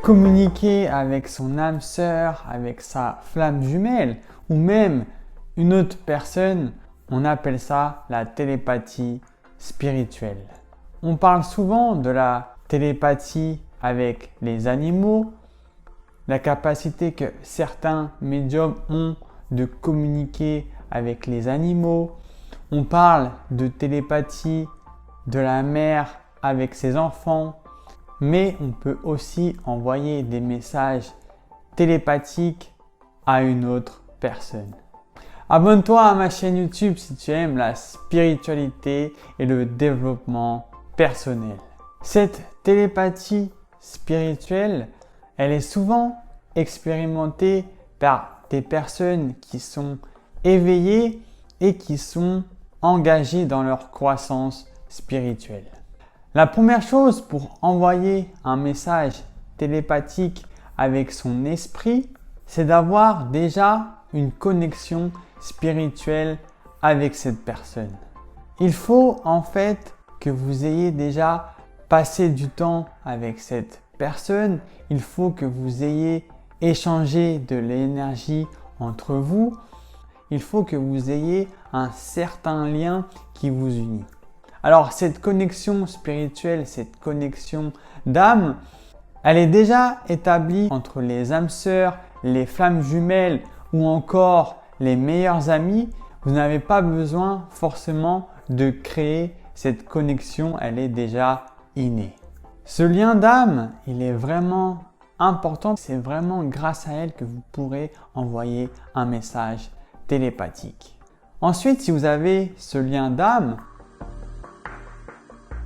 communiquer avec son âme sœur, avec sa flamme jumelle ou même une autre personne, on appelle ça la télépathie spirituelle. On parle souvent de la télépathie avec les animaux, la capacité que certains médiums ont de communiquer avec les animaux. On parle de télépathie de la mère avec ses enfants, mais on peut aussi envoyer des messages télépathiques à une autre personne. Abonne-toi à ma chaîne YouTube si tu aimes la spiritualité et le développement personnel. Cette télépathie spirituelle, elle est souvent expérimentée par des personnes qui sont éveillées et qui sont engagées dans leur croissance spirituelle. La première chose pour envoyer un message télépathique avec son esprit, c'est d'avoir déjà une connexion spirituelle avec cette personne. Il faut en fait que vous ayez déjà passé du temps avec cette personne. Il faut que vous ayez échangé de l'énergie entre vous. Il faut que vous ayez un certain lien qui vous unit. Alors cette connexion spirituelle, cette connexion d'âme, elle est déjà établie entre les âmes sœurs, les flammes jumelles ou encore les meilleurs amis. Vous n'avez pas besoin forcément de créer cette connexion, elle est déjà innée. Ce lien d'âme, il est vraiment important. C'est vraiment grâce à elle que vous pourrez envoyer un message télépathique. Ensuite, si vous avez ce lien d'âme,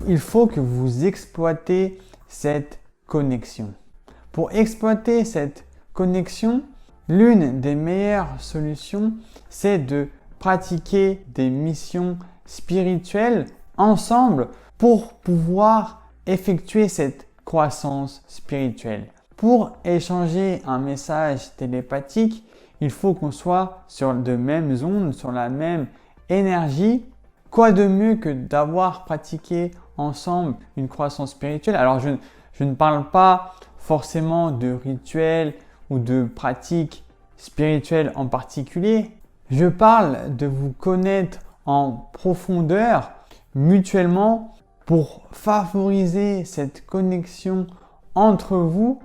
il faut que vous exploitez cette connexion. Pour exploiter cette connexion, l'une des meilleures solutions, c'est de pratiquer des missions spirituelles ensemble pour pouvoir effectuer cette croissance spirituelle. Pour échanger un message télépathique, il faut qu'on soit sur de mêmes ondes, sur la même énergie. Quoi de mieux que d'avoir pratiqué ensemble une croissance spirituelle? Alors je ne parle pas forcément de rituels ou de pratiques spirituelles en particulier. Je parle de vous connaître en profondeur mutuellement pour favoriser cette connexion entre vous,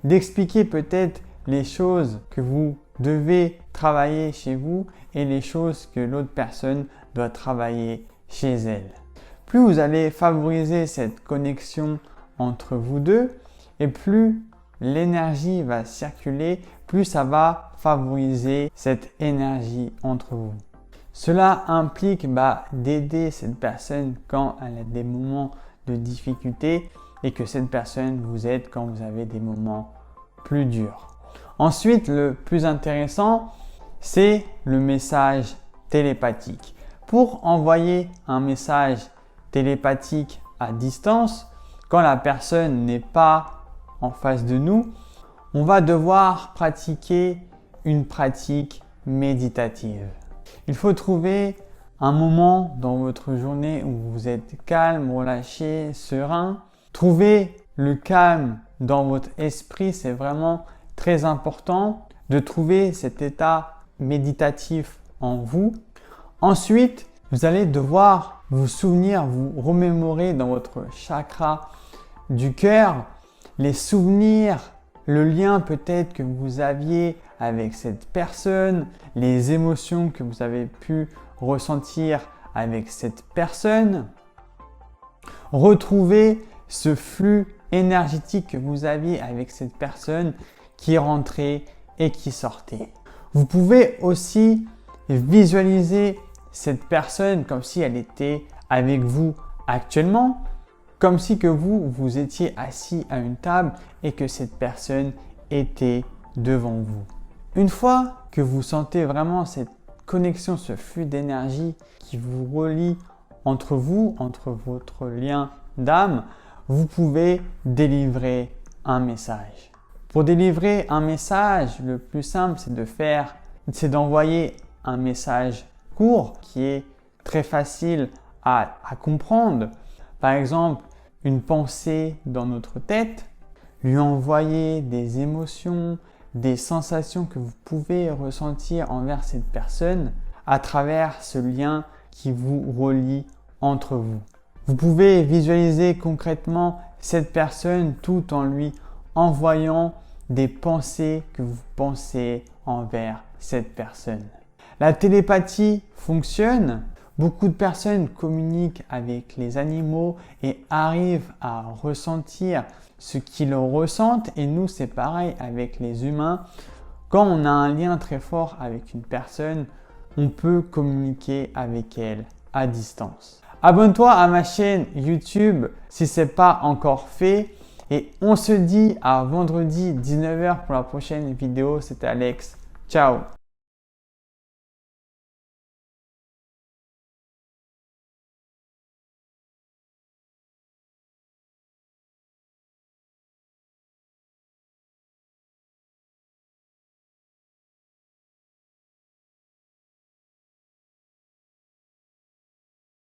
d'expliquer peut-être les choses que vous devez travailler chez vous et les choses que l'autre personne doit travailler chez elle. Plus vous allez favoriser cette connexion entre vous deux et plus l'énergie va circuler, plus ça va favoriser cette énergie entre vous. Cela implique d'aider cette personne quand elle a des moments de difficulté et que cette personne vous aide quand vous avez des moments plus durs. Ensuite, le plus intéressant, c'est le message télépathique. Pour envoyer un message télépathique à distance, quand la personne n'est pas en face de nous, on va devoir pratiquer une pratique méditative. Il faut trouver un moment dans votre journée où vous êtes calme, relâché, serein. Trouver le calme dans votre esprit, c'est vraiment très important de trouver cet état méditatif en vous. Ensuite, vous allez devoir vous souvenir, vous remémorer dans votre chakra du cœur les souvenirs, le lien peut-être que vous aviez avec cette personne, les émotions que vous avez pu ressentir avec cette personne. Retrouvez ce flux énergétique que vous aviez avec cette personne qui rentrait et qui sortait. Vous pouvez aussi visualiser cette personne comme si elle était avec vous actuellement, comme si que vous étiez assis à une table et que cette personne était devant vous. Une fois que vous sentez vraiment cette connexion, ce flux d'énergie qui vous relie entre vous, entre votre lien d'âme, vous pouvez délivrer un message. Pour délivrer un message, le plus simple, c'est d'envoyer un message court qui est très facile à comprendre. Par exemple, une pensée dans notre tête, lui envoyer des émotions, des sensations que vous pouvez ressentir envers cette personne à travers ce lien qui vous relie entre vous. Vous pouvez visualiser concrètement cette personne tout en lui envoyant des pensées que vous pensez envers cette personne. La télépathie fonctionne. Beaucoup de personnes communiquent avec les animaux et arrivent à ressentir ce qu'ils ressentent. Et nous, c'est pareil avec les humains. Quand on a un lien très fort avec une personne, on peut communiquer avec elle à distance. Abonne-toi à ma chaîne YouTube si ce n'est pas encore fait. Et on se dit à vendredi 19h pour la prochaine vidéo. C'était Alex. Ciao!